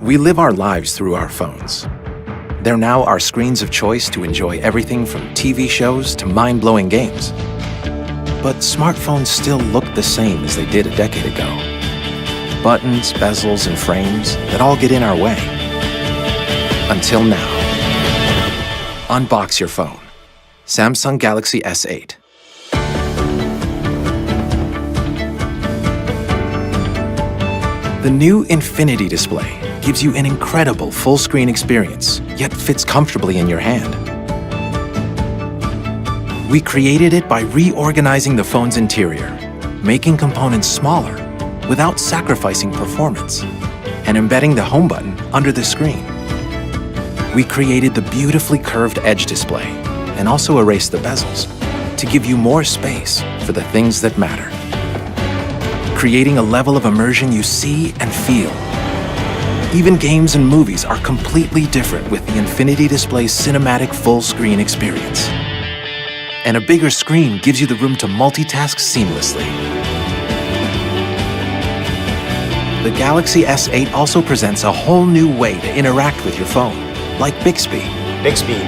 We live our lives through our phones. They're now our screens of choice to enjoy everything from TV shows to mind-blowing games. But smartphones still look the same as they did a decade ago. Buttons, bezels, and frames that all get in our way. Until now. Unbox your phone. Samsung Galaxy S8. The new Infinity display gives you an incredible full-screen experience, yet fits comfortably in your hand. We created it by reorganizing the phone's interior, making components smaller without sacrificing performance, and embedding the home button under the screen. We created the beautifully curved edge display and also erased the bezels to give you more space for the things that matter, creating a level of immersion you see and feel. Even games and movies are completely different with the Infinity display's cinematic full-screen experience. And a bigger screen gives you the room to multitask seamlessly. The Galaxy S8 also presents a whole new way to interact with your phone, like Bixby. Bixby,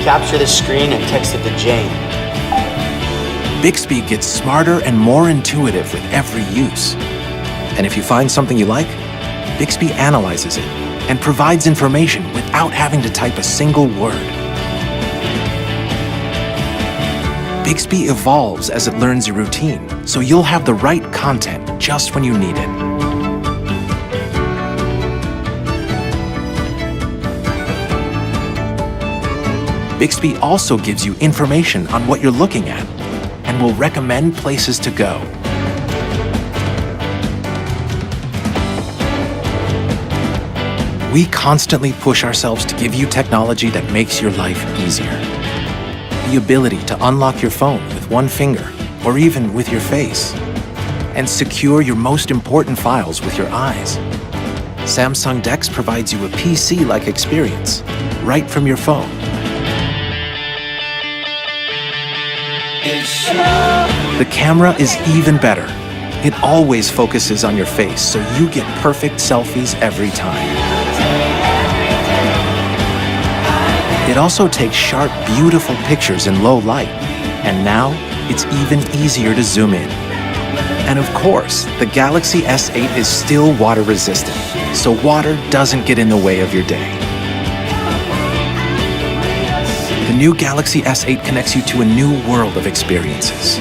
capture the screen and text it to Jane. Bixby gets smarter and more intuitive with every use. And if you find something you like, Bixby analyzes it and provides information without having to type a single word. Bixby evolves as it learns your routine, so you'll have the right content just when you need it. Bixby also gives you information on what you're looking at and will recommend places to go. We constantly push ourselves to give you technology that makes your life easier. The ability to unlock your phone with one finger or even with your face, and secure your most important files with your eyes. Samsung DeX provides you a PC-like experience right from your phone. The camera is even better. It always focuses on your face, so you get perfect selfies every time. It also takes sharp, beautiful pictures in low light, and now it's even easier to zoom in. And of course, the Galaxy S8 is still water resistant, so water doesn't get in the way of your day. The new Galaxy S8 connects you to a new world of experiences.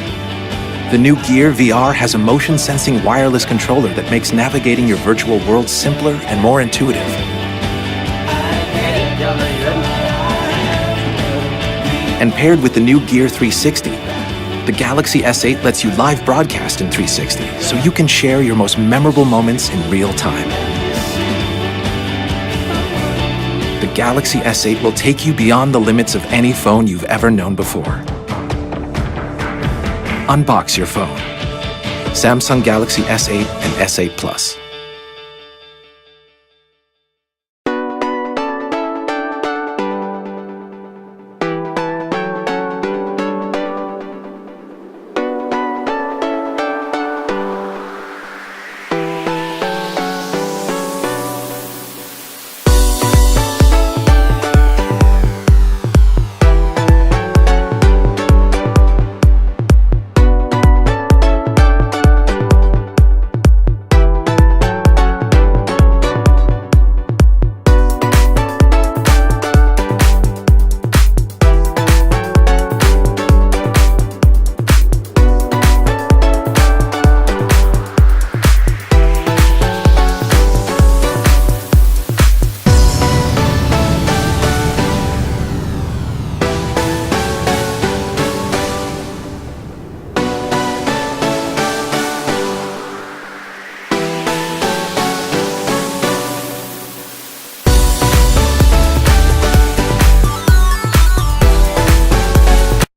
The new Gear VR has a motion-sensing wireless controller that makes navigating your virtual world simpler and more intuitive. And paired with the new Gear 360, the Galaxy S8 lets you live broadcast in 360, so you can share your most memorable moments in real time. The Galaxy S8 will take you beyond the limits of any phone you've ever known before. Unbox your phone. Samsung Galaxy S8 and S8 Plus.